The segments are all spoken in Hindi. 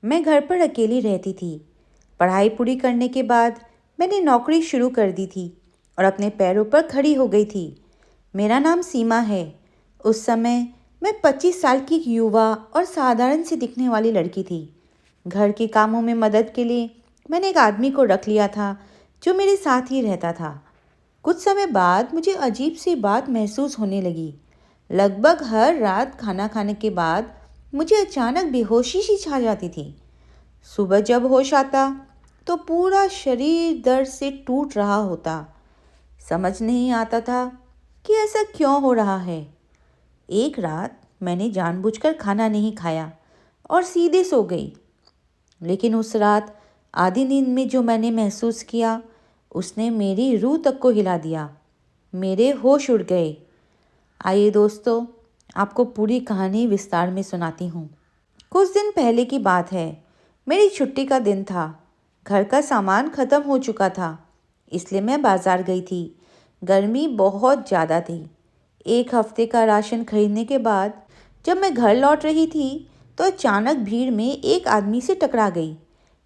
मैं घर पर अकेली रहती थी। पढ़ाई पूरी करने के बाद मैंने नौकरी शुरू कर दी थी और अपने पैरों पर खड़ी हो गई थी। मेरा नाम सीमा है। उस समय मैं 25 साल की युवा और साधारण सी दिखने वाली लड़की थी। घर के कामों में मदद के लिए मैंने एक आदमी को रख लिया था जो मेरे साथ ही रहता था। कुछ समय बाद मुझे अजीब सी बात महसूस होने लगी। लगभग हर रात खाना खाने के बाद मुझे अचानक बेहोशी सी छा जाती थी। सुबह जब होश आता तो पूरा शरीर दर्द से टूट रहा होता। समझ नहीं आता था कि ऐसा क्यों हो रहा है। एक रात मैंने जानबूझकर खाना नहीं खाया और सीधे सो गई। लेकिन उस रात आधी नींद में जो मैंने महसूस किया उसने मेरी रूह तक को हिला दिया। मेरे होश उड़ गए। आइए दोस्तों, आपको पूरी कहानी विस्तार में सुनाती हूँ। कुछ दिन पहले की बात है। मेरी छुट्टी का दिन था। घर का सामान ख़त्म हो चुका था, इसलिए मैं बाज़ार गई थी। गर्मी बहुत ज़्यादा थी। एक हफ्ते का राशन खरीदने के बाद जब मैं घर लौट रही थी तो अचानक भीड़ में एक आदमी से टकरा गई।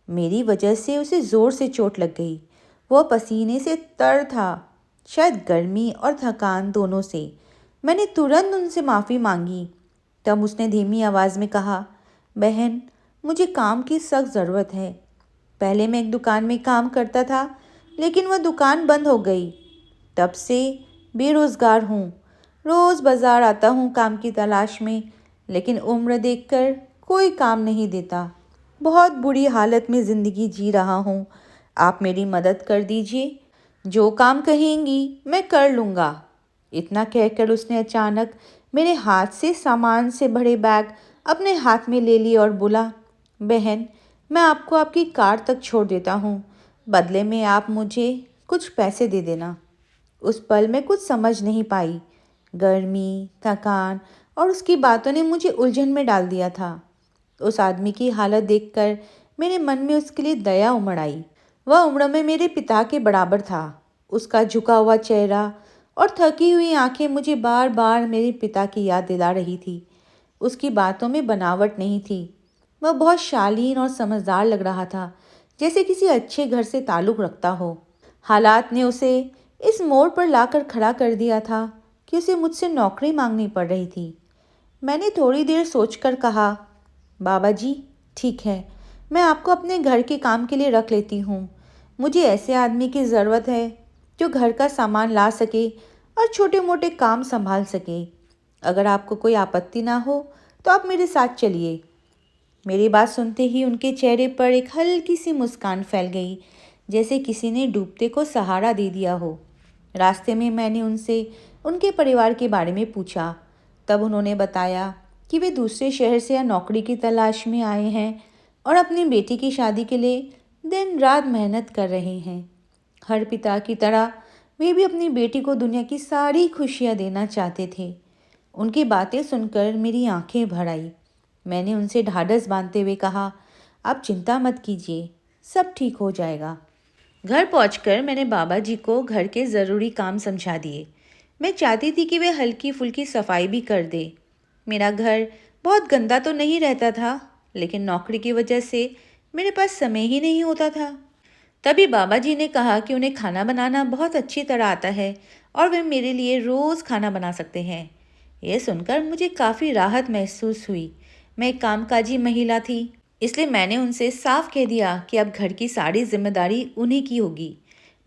मेरी वजह से उसे ज़ोर से चोट लग गई। वह पसीने से तर था, शायद गर्मी और थकान दोनों से। मैंने तुरंत उनसे माफ़ी मांगी। तब उसने धीमी आवाज़ में कहा, बहन, मुझे काम की सख्त ज़रूरत है। पहले मैं एक दुकान में काम करता था, लेकिन वह दुकान बंद हो गई। तब से बेरोज़गार हूँ। रोज़ बाज़ार आता हूँ काम की तलाश में, लेकिन उम्र देखकर कोई काम नहीं देता। बहुत बुरी हालत में ज़िंदगी जी रहा हूँ। आप मेरी मदद कर दीजिए। जो काम कहेंगी मैं कर लूँगा। इतना कहकर उसने अचानक मेरे हाथ से सामान से भरे बैग अपने हाथ में ले लिए और बोला, बहन, मैं आपको आपकी कार तक छोड़ देता हूँ। बदले में आप मुझे कुछ पैसे दे देना। उस पल में कुछ समझ नहीं पाई। गर्मी, थकान और उसकी बातों ने मुझे उलझन में डाल दिया था। उस आदमी की हालत देखकर मेरे मन में उसके लिए दया उमड़ आई। वह उम्र में मेरे पिता के बराबर था। उसका झुका हुआ चेहरा और थकी हुई आंखें मुझे बार बार मेरे पिता की याद दिला रही थी। उसकी बातों में बनावट नहीं थी। वह बहुत शालीन और समझदार लग रहा था, जैसे किसी अच्छे घर से ताल्लुक़ रखता हो। हालात ने उसे इस मोड़ पर लाकर खड़ा कर दिया था कि उसे मुझसे नौकरी मांगनी पड़ रही थी। मैंने थोड़ी देर सोचकर कहा, बाबा जी, ठीक है, मैं आपको अपने घर के काम के लिए रख लेती हूँ। मुझे ऐसे आदमी की ज़रूरत है जो घर का सामान ला सके और छोटे मोटे काम संभाल सके। अगर आपको कोई आपत्ति ना हो तो आप मेरे साथ चलिए। मेरी बात सुनते ही उनके चेहरे पर एक हल्की सी मुस्कान फैल गई, जैसे किसी ने डूबते को सहारा दे दिया हो। रास्ते में मैंने उनसे उनके परिवार के बारे में पूछा। तब उन्होंने बताया कि वे दूसरे शहर से या नौकरी की तलाश में आए हैं और अपनी बेटी की शादी के लिए दिन रात मेहनत कर रहे हैं। हर पिता की तरह वे भी अपनी बेटी को दुनिया की सारी खुशियां देना चाहते थे। उनकी बातें सुनकर मेरी आंखें भर आई। मैंने उनसे ढाढ़स बांधते हुए कहा, आप चिंता मत कीजिए, सब ठीक हो जाएगा। घर पहुंचकर मैंने बाबा जी को घर के ज़रूरी काम समझा दिए। मैं चाहती थी कि वे हल्की फुल्की सफाई भी कर दे। मेरा घर बहुत गंदा तो नहीं रहता था, लेकिन नौकरी की वजह से मेरे पास समय ही नहीं होता था। तभी बाबा जी ने कहा कि उन्हें खाना बनाना बहुत अच्छी तरह आता है और वे मेरे लिए रोज़ खाना बना सकते हैं। यह सुनकर मुझे काफ़ी राहत महसूस हुई। मैं एक कामकाजी महिला थी, इसलिए मैंने उनसे साफ कह दिया कि अब घर की सारी जिम्मेदारी उन्हीं की होगी।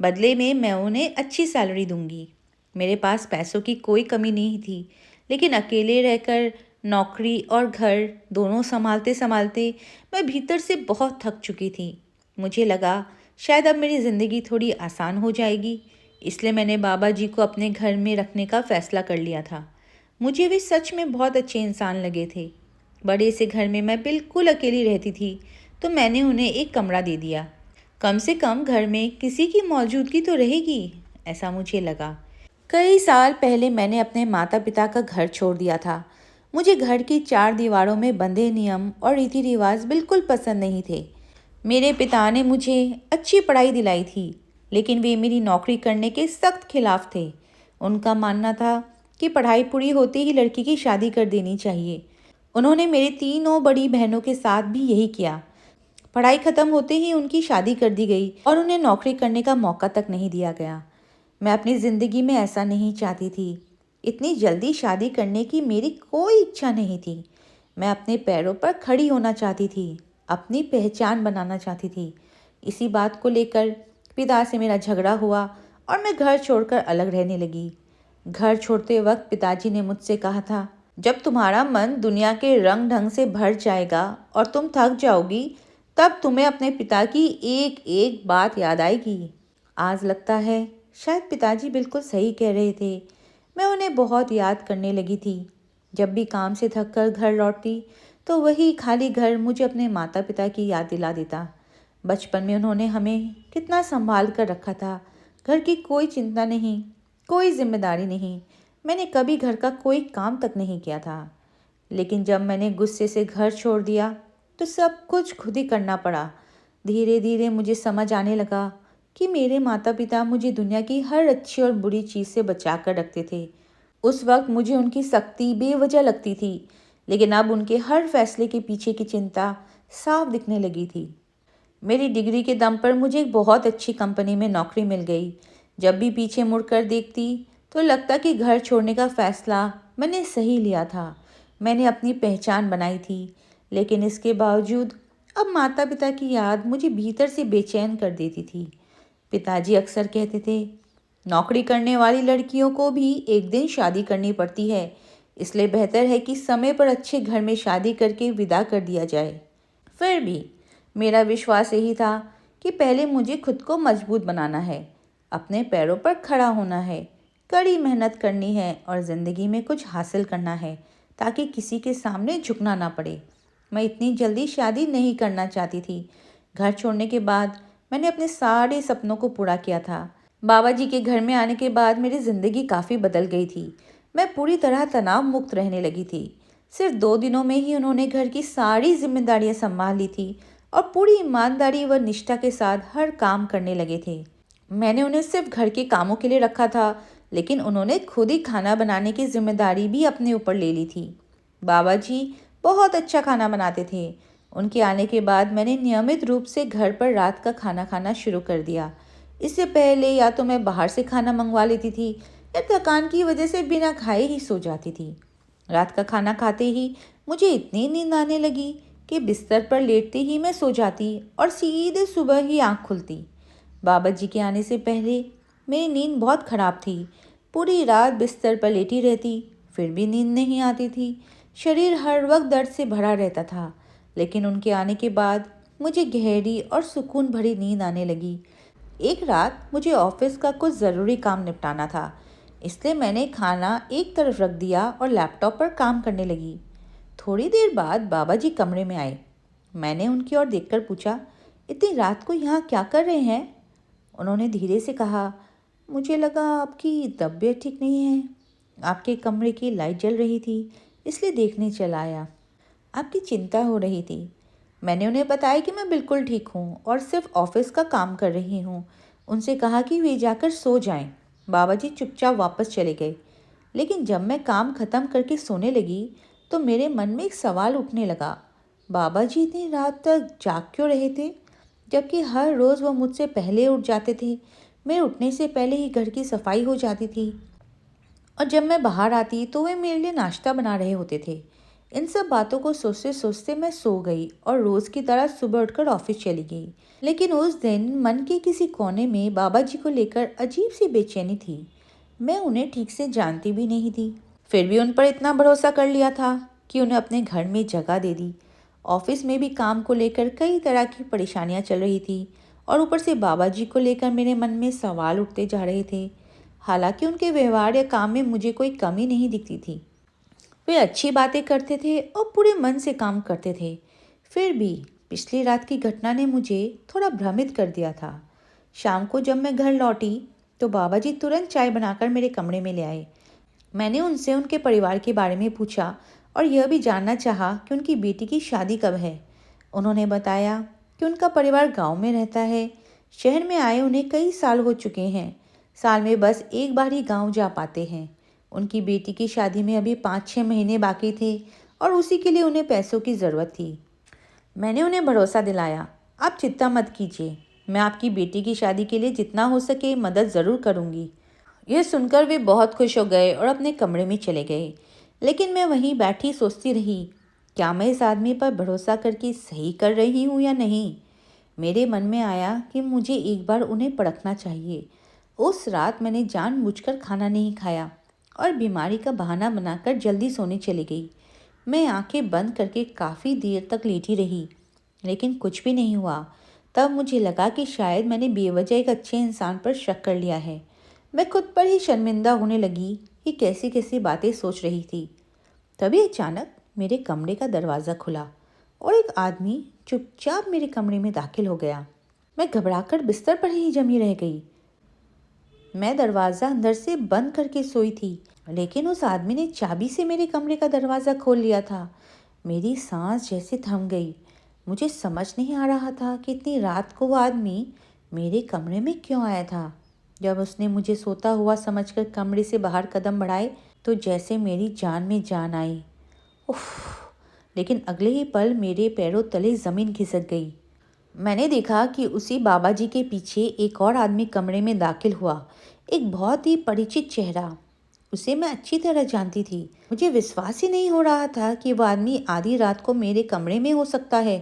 बदले में मैं उन्हें अच्छी सैलरी दूंगी। मेरे पास पैसों की कोई कमी नहीं थी, लेकिन अकेले रहकर नौकरी और घर दोनों संभालते संभालते मैं भीतर से बहुत थक चुकी थी। मुझे लगा शायद अब मेरी ज़िंदगी थोड़ी आसान हो जाएगी, इसलिए मैंने बाबा जी को अपने घर में रखने का फ़ैसला कर लिया था। मुझे वे सच में बहुत अच्छे इंसान लगे थे। बड़े से घर में मैं बिल्कुल अकेली रहती थी, तो मैंने उन्हें एक कमरा दे दिया। कम से कम घर में किसी की मौजूदगी तो रहेगी, ऐसा मुझे लगा। कई साल पहले मैंने अपने माता पिता का घर छोड़ दिया था। मुझे घर की चार दीवारों में बंधे नियम और रीति रिवाज बिल्कुल पसंद नहीं थे। मेरे पिता ने मुझे अच्छी पढ़ाई दिलाई थी, लेकिन वे मेरी नौकरी करने के सख्त खिलाफ थे। उनका मानना था कि पढ़ाई पूरी होते ही लड़की की शादी कर देनी चाहिए। उन्होंने मेरी तीनों बड़ी बहनों के साथ भी यही किया। पढ़ाई खत्म होते ही उनकी शादी कर दी गई और उन्हें नौकरी करने का मौका तक नहीं दिया गया। मैं अपनी ज़िंदगी में ऐसा नहीं चाहती थी। इतनी जल्दी शादी करने की मेरी कोई इच्छा नहीं थी। मैं अपने पैरों पर खड़ी होना चाहती थी, अपनी पहचान बनाना चाहती थी। इसी बात को लेकर पिता से मेरा झगड़ा हुआ और मैं घर छोड़कर अलग रहने लगी। घर छोड़ते वक्त पिताजी ने मुझसे कहा था, जब तुम्हारा मन दुनिया के रंग ढंग से भर जाएगा और तुम थक जाओगी, तब तुम्हें अपने पिता की एक एक बात याद आएगी। आज लगता है शायद पिताजी बिल्कुल सही कह रहे थे। मैं उन्हें बहुत याद करने लगी थी। जब भी काम से थक कर घर लौटती तो वही खाली घर मुझे अपने माता पिता की याद दिला देता। बचपन में उन्होंने हमें कितना संभाल कर रखा था। घर की कोई चिंता नहीं, कोई जिम्मेदारी नहीं। मैंने कभी घर का कोई काम तक नहीं किया था। लेकिन जब मैंने गुस्से से घर छोड़ दिया तो सब कुछ खुद ही करना पड़ा। धीरे धीरे मुझे समझ आने लगा कि मेरे माता पिता मुझे दुनिया की हर अच्छी और बुरी चीज़ से बचा कर रखते थे। उस वक्त मुझे उनकी सख्ती बेवजह लगती थी, लेकिन अब उनके हर फैसले के पीछे की चिंता साफ दिखने लगी थी। मेरी डिग्री के दम पर मुझे एक बहुत अच्छी कंपनी में नौकरी मिल गई। जब भी पीछे मुड़कर देखती तो लगता कि घर छोड़ने का फैसला मैंने सही लिया था। मैंने अपनी पहचान बनाई थी, लेकिन इसके बावजूद अब माता पिता की याद मुझे भीतर से बेचैन कर देती थी। पिताजी अक्सर कहते थे, नौकरी करने वाली लड़कियों को भी एक दिन शादी करनी पड़ती है, इसलिए बेहतर है कि समय पर अच्छे घर में शादी करके विदा कर दिया जाए। फिर भी मेरा विश्वास यही था कि पहले मुझे खुद को मजबूत बनाना है, अपने पैरों पर खड़ा होना है, कड़ी मेहनत करनी है और ज़िंदगी में कुछ हासिल करना है, ताकि किसी के सामने झुकना ना पड़े। मैं इतनी जल्दी शादी नहीं करना चाहती थी। घर छोड़ने के बाद मैंने अपने सारे सपनों को पूरा किया था। बाबा जी के घर में आने के बाद मेरी ज़िंदगी काफ़ी बदल गई थी। मैं पूरी तरह तनाव मुक्त रहने लगी थी। सिर्फ 2 दिनों में ही उन्होंने घर की सारी जिम्मेदारियां संभाल ली थी और पूरी ईमानदारी व निष्ठा के साथ हर काम करने लगे थे। मैंने उन्हें सिर्फ घर के कामों के लिए रखा था, लेकिन उन्होंने खुद ही खाना बनाने की जिम्मेदारी भी अपने ऊपर ले ली थी। बाबा जी बहुत अच्छा खाना बनाते थे। उनके आने के बाद मैंने नियमित रूप से घर पर रात का खाना खाना शुरू कर दिया। इससे पहले या तो मैं बाहर से खाना मंगवा लेती थी या थकान की वजह से बिना खाए ही सो जाती थी। रात का खाना खाते ही मुझे इतनी नींद आने लगी कि बिस्तर पर लेटते ही मैं सो जाती और सीधे सुबह ही आँख खुलती। बाबा जी के आने से पहले मेरी नींद बहुत ख़राब थी। पूरी रात बिस्तर पर लेटी रहती, फिर भी नींद नहीं आती थी। शरीर हर वक्त दर्द से भरा रहता था। लेकिन उनके आने के बाद मुझे गहरी और सुकून भरी नींद आने लगी। एक रात मुझे ऑफिस का कुछ ज़रूरी काम निपटाना था, इसलिए मैंने खाना एक तरफ रख दिया और लैपटॉप पर काम करने लगी। थोड़ी देर बाद बाबा जी कमरे में आए। मैंने उनकी ओर देखकर पूछा, इतनी रात को यहाँ क्या कर रहे हैं? उन्होंने धीरे से कहा, मुझे लगा आपकी तबीयत ठीक नहीं है। आपके कमरे की लाइट जल रही थी, इसलिए देखने चला आया। आपकी चिंता हो रही थी। मैंने उन्हें बताया कि मैं बिल्कुल ठीक हूँ और सिर्फ ऑफिस का काम कर रही हूँ। उनसे कहा कि वे जाकर सो जाएं। बाबा जी चुपचाप वापस चले गए। लेकिन जब मैं काम ख़त्म करके सोने लगी तो मेरे मन में एक सवाल उठने लगा। बाबा जी इतनी रात तक जाग क्यों रहे थे, जबकि हर रोज़ वो मुझसे पहले उठ जाते थे। मेरे उठने से पहले ही घर की सफाई हो जाती थी और जब मैं बाहर आती तो वे मेरे लिए नाश्ता बना रहे होते थे। इन सब बातों को सोचते सोचते मैं सो गई और रोज़ की तरह सुबह उठकर ऑफिस चली गई। लेकिन उस दिन मन के किसी कोने में बाबा जी को लेकर अजीब सी बेचैनी थी। मैं उन्हें ठीक से जानती भी नहीं थी, फिर भी उन पर इतना भरोसा कर लिया था कि उन्हें अपने घर में जगह दे दी। ऑफिस में भी काम को लेकर कई तरह की परेशानियां चल रही थी और ऊपर से बाबा जी को लेकर मेरे मन में सवाल उठते जा रहे थे। हालांकि उनके व्यवहार या काम में मुझे कोई कमी नहीं दिखती थी। वे अच्छी बातें करते थे और पूरे मन से काम करते थे। फिर भी पिछली रात की घटना ने मुझे थोड़ा भ्रमित कर दिया था। शाम को जब मैं घर लौटी तो बाबा जी तुरंत चाय बनाकर मेरे कमरे में ले आए। मैंने उनसे उनके परिवार के बारे में पूछा और यह भी जानना चाहा कि उनकी बेटी की शादी कब है। उन्होंने बताया कि उनका परिवार गांव में रहता है। शहर में आए उन्हें कई साल हो चुके हैं। साल में बस एक बार ही गांव जा पाते हैं। उनकी बेटी की शादी में अभी 5-6 महीने बाकी थे और उसी के लिए उन्हें पैसों की ज़रूरत थी। मैंने उन्हें भरोसा दिलाया आप चिंता मत कीजिए, मैं आपकी बेटी की शादी के लिए जितना हो सके मदद ज़रूर करूँगी। यह सुनकर वे बहुत खुश हो गए और अपने कमरे में चले गए। लेकिन मैं वहीं बैठी सोचती रही, क्या मैं इस आदमी पर भरोसा करके सही कर रही हूँ या नहीं। मेरे मन में आया कि मुझे एक बार उन्हें परखना चाहिए। उस रात मैंने जानबूझकर खाना नहीं खाया और बीमारी का बहाना बनाकर जल्दी सोने चली गई। मैं आंखें बंद करके काफ़ी देर तक लेटी रही, लेकिन कुछ भी नहीं हुआ। तब मुझे लगा कि शायद मैंने बेवजह एक अच्छे इंसान पर शक कर लिया है। मैं खुद पर ही शर्मिंदा होने लगी कि कैसी कैसी बातें सोच रही थी। तभी अचानक मेरे कमरे का दरवाज़ा खुला और एक आदमी चुपचाप मेरे कमरे में दाखिल हो गया। मैं घबराकर बिस्तर पर ही जमी रह गई। मैं दरवाज़ा अंदर से बंद करके सोई थी, लेकिन उस आदमी ने चाबी से मेरे कमरे का दरवाज़ा खोल लिया था। मेरी सांस जैसे थम गई। मुझे समझ नहीं आ रहा था कि इतनी रात को वो आदमी मेरे कमरे में क्यों आया था। जब उसने मुझे सोता हुआ समझकर कमरे से बाहर कदम बढ़ाए तो जैसे मेरी जान में जान आई। उफ! लेकिन अगले ही पल मेरे पैरों तले ज़मीन खिसक गई। मैंने देखा कि उसी बाबा जी के पीछे एक और आदमी कमरे में दाखिल हुआ। एक बहुत ही परिचित चेहरा। उसे मैं अच्छी तरह जानती थी। मुझे विश्वास ही नहीं हो रहा था कि वह आदमी आधी रात को मेरे कमरे में हो सकता है।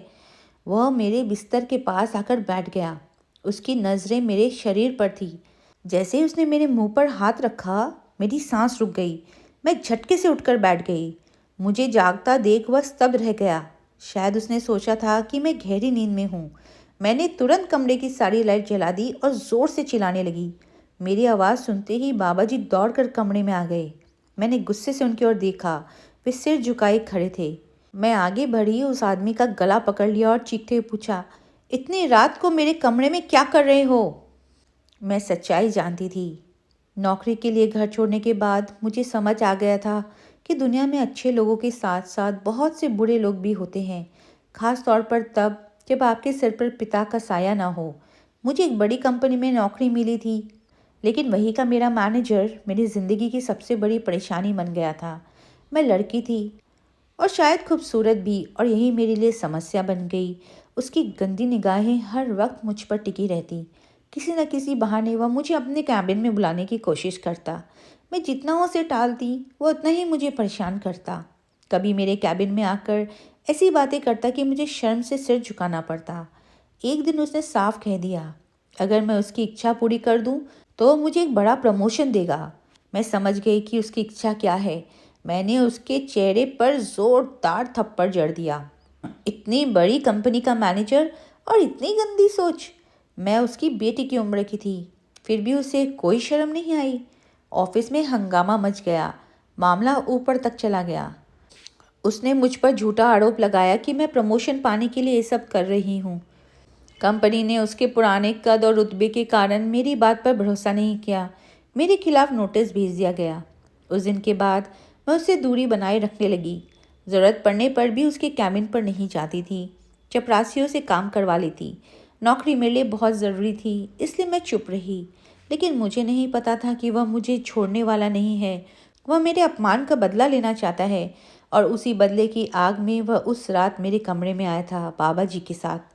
वह मेरे बिस्तर के पास आकर बैठ गया। उसकी नज़रें मेरे शरीर पर थी। जैसे ही उसने मेरे मुंह पर हाथ रखा, मेरी सांस रुक गई। मैं झटके से उठकर बैठ गई। मुझे जागता देख वह स्तब्ध रह गया। शायद उसने सोचा था कि मैं गहरी नींद में हूँ। मैंने तुरंत कमरे की सारी लाइट जला दी और ज़ोर से चिल्लाने लगी। मेरी आवाज़ सुनते ही बाबा जी दौड़कर कमरे में आ गए। मैंने गुस्से से उनकी ओर देखा। वे सिर झुकाए खड़े थे। मैं आगे बढ़ी, उस आदमी का गला पकड़ लिया और चीखते हुए पूछा, इतनी रात को मेरे कमरे में क्या कर रहे हो? मैं सच्चाई जानती थी। नौकरी के लिए घर छोड़ने के बाद मुझे समझ आ गया था कि दुनिया में अच्छे लोगों के साथ साथ बहुत से बुरे लोग भी होते हैं, खास तौर पर तब जब आपके सिर पर पिता का साया ना हो। मुझे एक बड़ी कंपनी में नौकरी मिली थी, लेकिन वही का मेरा मैनेजर मेरी ज़िंदगी की सबसे बड़ी परेशानी बन गया था। मैं लड़की थी और शायद खूबसूरत भी, और यही मेरे लिए समस्या बन गई। उसकी गंदी निगाहें हर वक्त मुझ पर टिकी रहती। किसी न किसी बहाने वह मुझे अपने कैबिन में बुलाने की कोशिश करता। मैं जितना उसे टालती, वो उतना ही मुझे परेशान करता। कभी मेरे कैबिन में आकर ऐसी बातें करता कि मुझे शर्म से सिर झुकाना पड़ता। एक दिन उसने साफ कह दिया, अगर मैं उसकी इच्छा पूरी कर दूं, तो मुझे एक बड़ा प्रमोशन देगा। मैं समझ गई कि उसकी इच्छा क्या है। मैंने उसके चेहरे पर जोरदार थप्पड़ जड़ दिया। इतनी बड़ी कंपनी का मैनेजर और इतनी गंदी सोच। मैं उसकी बेटी की उम्र की थी, फिर भी उसे कोई शर्म नहीं आई। ऑफिस में हंगामा मच गया। मामला ऊपर तक चला गया। उसने मुझ पर झूठा आरोप लगाया कि मैं प्रमोशन पाने के लिए ये सब कर रही हूँ। कंपनी ने उसके पुराने कद और रुतबे के कारण मेरी बात पर भरोसा नहीं किया। मेरे खिलाफ नोटिस भेज दिया गया। उस दिन के बाद मैं उससे दूरी बनाए रखने लगी। ज़रूरत पड़ने पर भी उसके कैबिन पर नहीं जाती थी। चपरासियों से काम करवा लेती। नौकरी मेरे लिए बहुत ज़रूरी थी, इसलिए मैं चुप रही। लेकिन मुझे नहीं पता था कि वह मुझे छोड़ने वाला नहीं है। वह मेरे अपमान का बदला लेना चाहता है, और उसी बदले की आग में वह उस रात मेरे कमरे में आया था बाबा जी के साथ।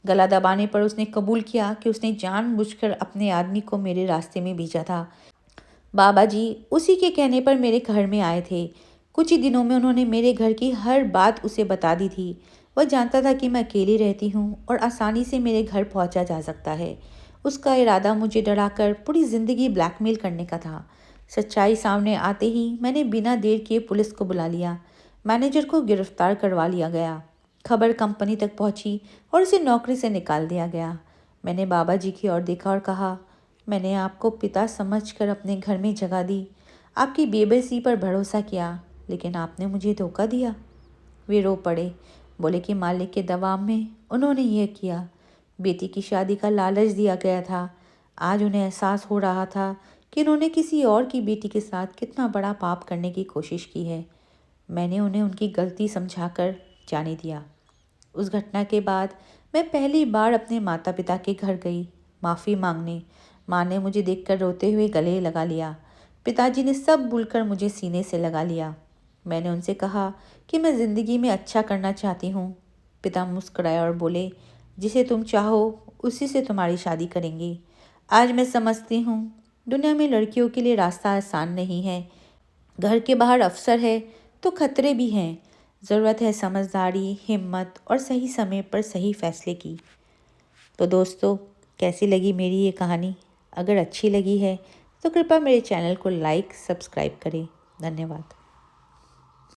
गला दबाने पर उसने कबूल किया कि उसने जानबूझकर अपने आदमी को मेरे रास्ते में भेजा था। बाबा जी उसी के कहने पर मेरे घर में आए थे। कुछ ही दिनों में उन्होंने मेरे घर की हर बात उसे बता दी थी। वह जानता था कि मैं अकेली रहती हूँ और आसानी से मेरे घर पहुँचा जा सकता है। उसका इरादा मुझे डराकर पूरी ज़िंदगी ब्लैकमेल करने का था। सच्चाई सामने आते ही मैंने बिना देर किए पुलिस को बुला लिया। मैनेजर को गिरफ्तार करवा लिया गया। खबर कंपनी तक पहुंची और उसे नौकरी से निकाल दिया गया। मैंने बाबा जी की ओर देखा और कहा, मैंने आपको पिता समझकर अपने घर में जगह दी, आपकी बेबसी पर भरोसा किया, लेकिन आपने मुझे धोखा दिया। वे रो पड़े। बोले कि मालिक के दबाव में उन्होंने यह किया। बेटी की शादी का लालच दिया गया था। आज उन्हें एहसास हो रहा था कि उन्होंने किसी और की बेटी के साथ कितना बड़ा पाप करने की कोशिश की है। मैंने उन्हें उनकी गलती समझाकर जाने दिया। उस घटना के बाद मैं पहली बार अपने माता पिता के घर गई माफ़ी मांगने। माँ ने मुझे देखकर रोते हुए गले लगा लिया। पिताजी ने सब भूलकर मुझे सीने से लगा लिया। मैंने उनसे कहा कि मैं ज़िंदगी में अच्छा करना चाहती हूँ। पिता मुस्कुराए और बोले, जिसे तुम चाहो उसी से तुम्हारी शादी करेंगे। आज मैं समझती हूँ दुनिया में लड़कियों के लिए रास्ता आसान नहीं है। घर के बाहर अवसर है तो खतरे भी हैं। ज़रूरत है समझदारी, हिम्मत और सही समय पर सही फैसले की। तो दोस्तों, कैसी लगी मेरी ये कहानी? अगर अच्छी लगी है तो कृपया मेरे चैनल को लाइक, सब्सक्राइब करें। धन्यवाद।